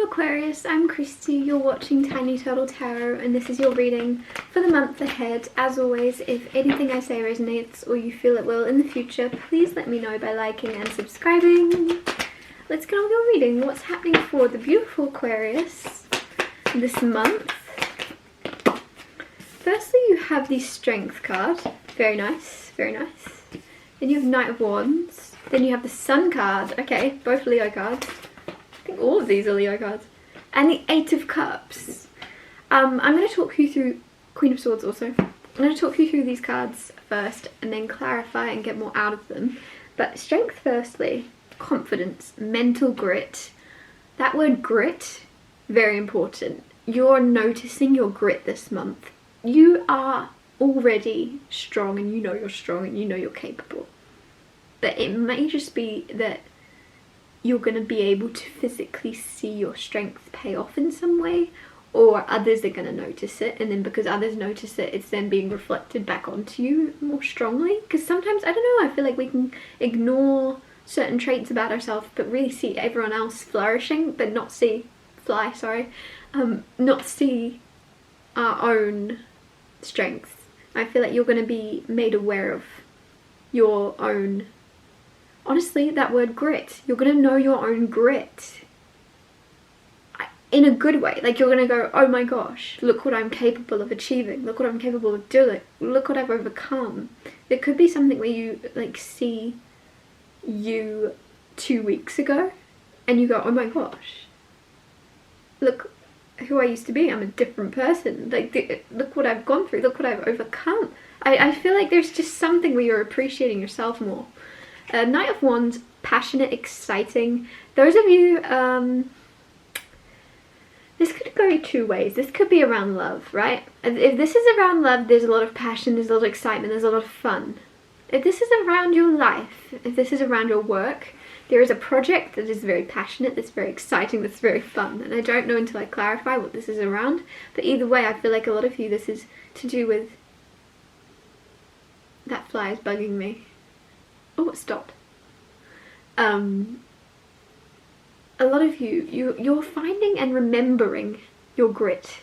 Aquarius, I'm Christy, you're watching Tiny Turtle Tarot, and this is your reading for the month ahead. As always, if anything I say resonates or you feel it will in the future, please let me know by liking and subscribing. Let's get on with your reading. What's happening for the beautiful Aquarius this month? Firstly, you have the Strength card. Very nice, very nice. Then you have Knight of Wands. Then you have the Sun card. Okay, both Leo cards. I think all of these are Leo cards. And the Eight of Cups. I'm going to talk you through Queen of Swords also. I'm going to talk you through these cards first and then clarify and get more out of them. But Strength firstly, confidence, mental grit. That word grit, very important. You're noticing your grit this month. You are already strong and you know you're strong and you know you're capable. But it may just be that you're going to be able to physically see your strength pay off in some way, or others are going to notice it, and then because others notice it, it's then being reflected back onto you more strongly. Because sometimes, I don't know, I feel like we can ignore certain traits about ourselves but really see everyone else flourishing but not see not see our own strengths. I feel like you're going to be made aware of your own, honestly, that word grit. You're going to know your own grit in a good way. Like, you're going to go, oh my gosh, look what I'm capable of achieving. Look what I'm capable of doing. Look what I've overcome. It could be something where you like see you 2 weeks ago and you go, oh my gosh, look who I used to be. I'm a different person. Like, look what I've gone through. Look what I've overcome. I feel like there's just something where you're appreciating yourself more. Knight of Wands, passionate, exciting. Those of you, this could go two ways. This could be around love, right? If this is around love, there's a lot of passion, there's a lot of excitement, there's a lot of fun. If this is around your life, if this is around your work, there is a project that is very passionate, that's very exciting, that's very fun. And I don't know until I clarify what this is around. But either way, I feel like a lot of you, this is to do with... That fly is bugging me. Oh, it stopped. A lot of you're finding and remembering your grit.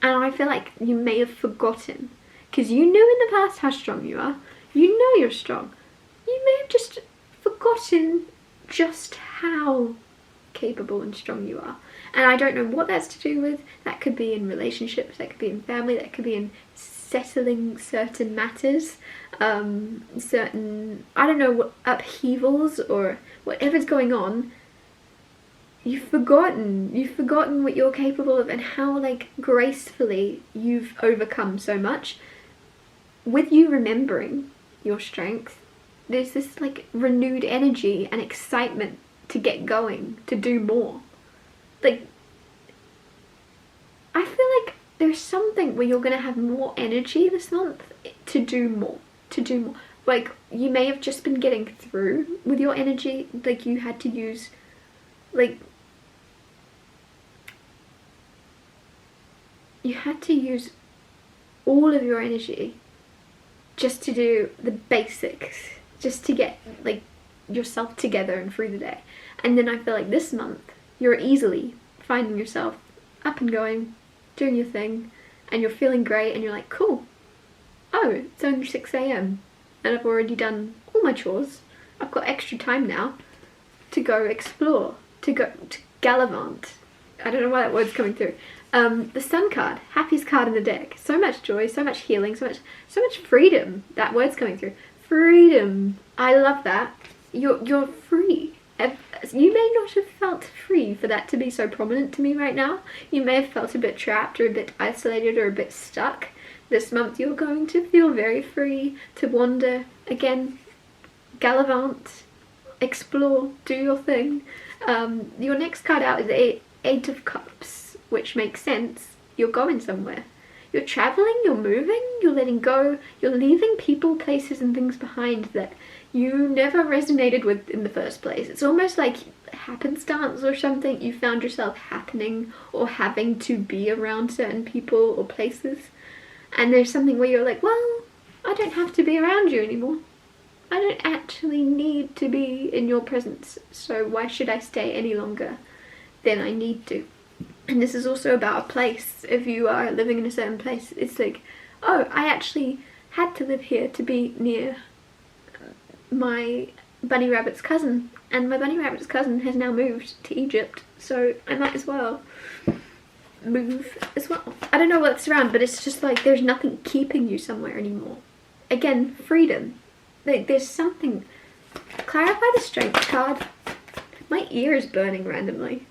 And I feel like you may have forgotten. Because you knew in the past how strong you are. You know you're strong. You may have just forgotten just how capable and strong you are. And I don't know what that's to do with. That could be in relationships, that could be in family, that could be in settling certain matters, certain, I don't know, what upheavals or whatever's going on. You've forgotten what you're capable of and how like gracefully you've overcome so much. With you remembering your strength, there's this like renewed energy and excitement to get going, to do more. Like, I feel like there's something where you're gonna have more energy this month to do more, Like, you may have just been getting through with your energy, like you had to use, like, you had to use all of your energy just to do the basics, just to get like yourself together and through the day. And then I feel like this month you're easily finding yourself up and going, doing your thing, and you're feeling great and you're like, cool, oh, it's only 6 AM and I've already done all my chores. I've got extra time now to go explore, to gallivant. I don't know why that word's coming through. The Sun card, happiest card in the deck. So much joy, so much healing, so much freedom. That word's coming through. Freedom. I love that. You're free. You may not have felt free for that to be so prominent to me right now. You may have felt a bit trapped or a bit isolated or a bit stuck. This month you're going to feel very free to wander again, gallivant, explore, do your thing. Your next card out is the Eight of Cups, which makes sense. You're going somewhere. You're traveling, you're moving, you're letting go, you're leaving people, places and things behind that you never resonated with in the first place. It's almost like happenstance or something. You found yourself happening or having to be around certain people or places. And there's something where you're like, well, I don't have to be around you anymore. I don't actually need to be in your presence, so why should I stay any longer than I need to? And this is also about a place. If you are living in a certain place, it's like, oh, I actually had to live here to be near my bunny rabbit's cousin, and my bunny rabbit's cousin has now moved to Egypt, so I might as well move as well. I don't know what's around, but it's just like there's nothing keeping you somewhere anymore. Again, freedom. Like, there's something. Clarify the strength card. My ear is burning randomly.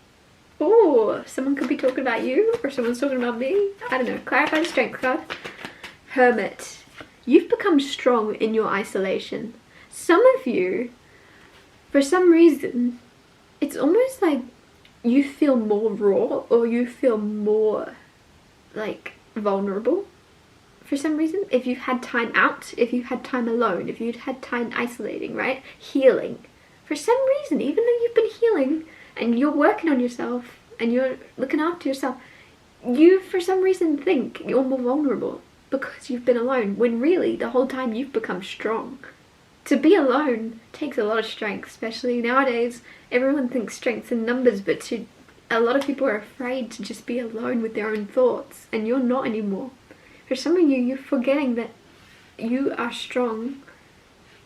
Oh, someone could be talking about you, or someone's talking about me. I don't know. Clarify the strength card. Hermit. You've become strong in your isolation. Some of you, for some reason, it's almost like you feel more raw, or you feel more like vulnerable for some reason. If you've had time out, if you've had time alone, if you've had time isolating, right? Healing. For some reason, even though you've been healing and you're working on yourself and you're looking after yourself, you for some reason think you're more vulnerable because you've been alone, when really the whole time you've become strong. To be alone takes a lot of strength, especially nowadays. Everyone thinks strength's in numbers, but a lot of people are afraid to just be alone with their own thoughts, and you're not anymore. For some of you, you're forgetting that you are strong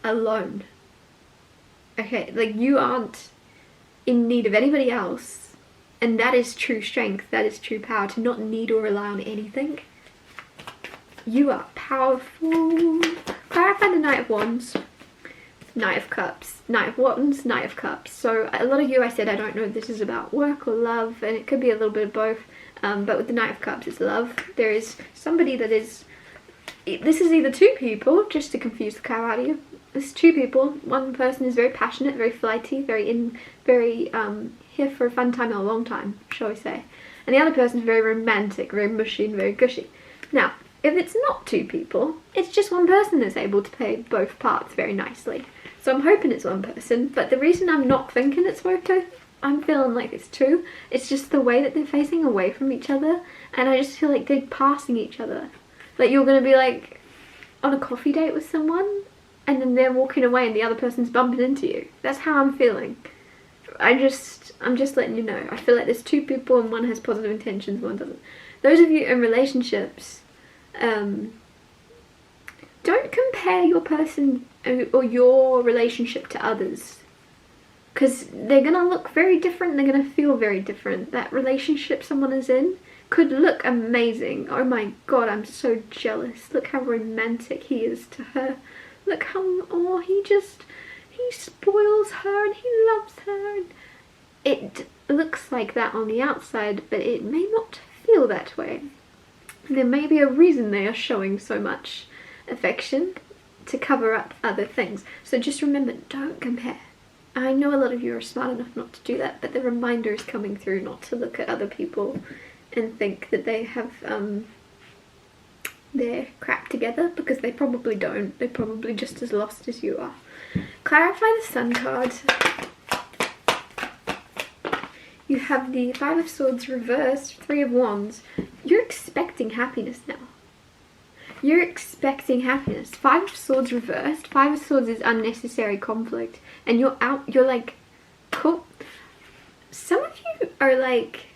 alone. Okay, like, you aren't in need of anybody else, and that is true strength, that is true power, to not need or rely on anything. You are powerful. Clarify the Knight of Wands. Knight of Cups, Knight of Wands, Knight of Cups. So a lot of you, I said, I don't know if this is about work or love, and it could be a little bit of both, but with the Knight of Cups, it's love. There is somebody that is, this is either two people, just to confuse the cow out of you. There's two people. One person is very passionate, very flighty, very here for a fun time and a long time, shall we say. And the other person is very romantic, very mushy and very gushy. Now, if it's not two people, it's just one person that's able to play both parts very nicely. So I'm hoping it's one person, but the reason I'm not thinking it's both, I'm feeling like it's two, it's just the way that they're facing away from each other, and I just feel like they're passing each other. Like, you're gonna be like on a coffee date with someone, and then they're walking away and the other person's bumping into you. That's how I'm feeling. I'm just letting you know. I feel like there's two people and one has positive intentions, one doesn't. Those of you in relationships, don't compare your person or your relationship to others, because they're gonna look very different, they're gonna feel very different. That relationship someone is in could look amazing. Oh my god, I'm so jealous. Look how romantic he is to her. Look how, oh, he spoils her and he loves her. And it looks like that on the outside, but it may not feel that way. There may be a reason they are showing so much affection, to cover up other things. So just remember, don't compare. I know a lot of you are smart enough not to do that, but the reminder is coming through not to look at other people and think that they have their crap together, because they probably don't. They're probably just as lost as you are. Clarify the Sun card. You have the Five of Swords reversed, Three of Wands. You're expecting happiness now. You're expecting happiness. Five of Swords reversed. Five of Swords is unnecessary conflict. And you're like, cool. Some of you are like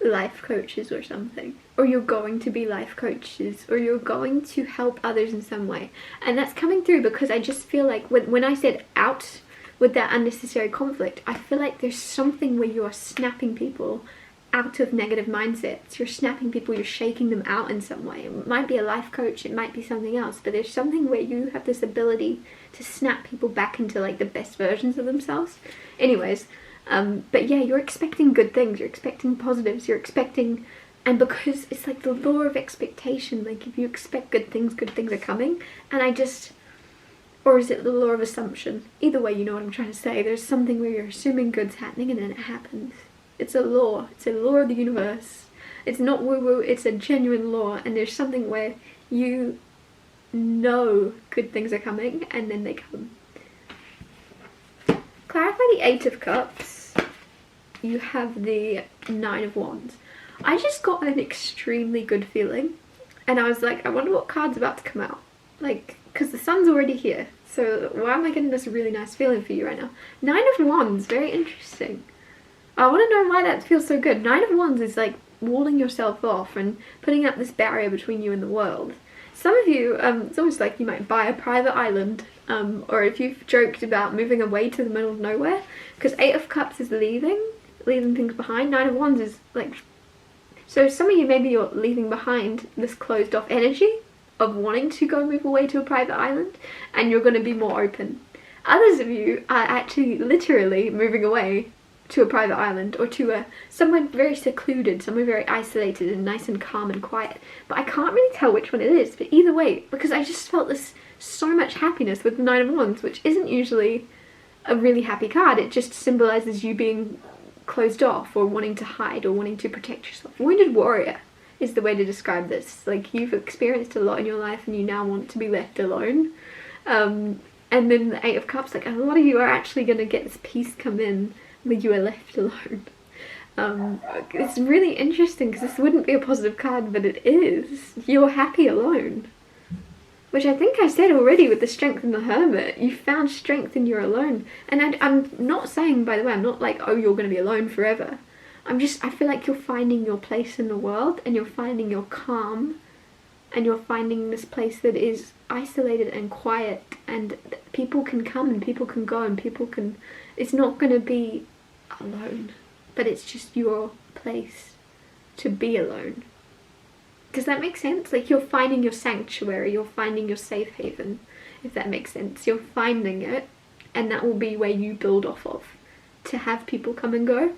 life coaches or something. Or you're going to be life coaches. Or you're going to help others in some way. And that's coming through because I just feel like when I said out with that unnecessary conflict, I feel like there's something where you are snapping people out of negative mindsets. You're snapping people, you're shaking them out in some way. It might be a life coach, it might be something else, but there's something where you have this ability to snap people back into like the best versions of themselves. Anyways, but yeah, you're expecting good things, you're expecting positives, you're expecting, and because it's like the law of expectation, like if you expect good things are coming. And I just, or is it the law of assumption? Either way, you know what I'm trying to say. There's something where you're assuming good's happening and then it happens. It's a law. It's a law of the universe. It's not woo-woo, it's a genuine law, and there's something where you know good things are coming and then they come. Clarify the Eight of Cups. You have the Nine of Wands. I just got an extremely good feeling, and I was like, I wonder what card's about to come out. Like, because the sun's already here, so why am I getting this really nice feeling for you right now? Nine of Wands, very interesting. I want to know why that feels so good. Nine of Wands is like walling yourself off and putting up this barrier between you and the world. Some of you, it's almost like you might buy a private island, or if you've joked about moving away to the middle of nowhere, because Eight of Cups is leaving things behind. Nine of Wands is like, so some of you, maybe you're leaving behind this closed off energy of wanting to go move away to a private island, and you're going to be more open. Others of you are actually literally moving away to a private island, or to somewhere very secluded, somewhere very isolated and nice and calm and quiet. But I can't really tell which one it is, but either way, because I just felt this so much happiness with the Nine of Wands, which isn't usually a really happy card. It just symbolizes you being closed off, or wanting to hide, or wanting to protect yourself. Wounded warrior is the way to describe this. Like, you've experienced a lot in your life and you now want to be left alone. And then the Eight of Cups, like, a lot of you are actually going to get this peace come in where you are left alone. It's really interesting because this wouldn't be a positive card, but it is. You're happy alone. Which I think I said already with the Strength and the Hermit. You found strength in your alone. And I'm not saying, by the way, I'm not like, oh, you're going to be alone forever. I feel like you're finding your place in the world, and you're finding your calm, and you're finding this place that is isolated and quiet, and people can come and people can go and people can, it's not going to be alone, but it's just your place to be alone. Does that make sense? Like, you're finding your sanctuary, you're finding your safe haven, if that makes sense. You're finding it, and that will be where you build off of to have people come and go.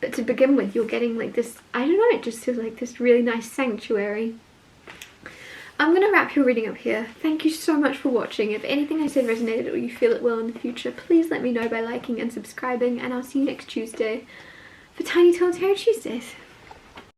But to begin with, you're getting like this, I don't know, it just feels like this really nice sanctuary. I'm going to wrap your reading up here. Thank you so much for watching. If anything I said resonated or you feel it will in the future, please let me know by liking and subscribing, and I'll see you next Tuesday for Tiny Tall Tarot Tuesdays.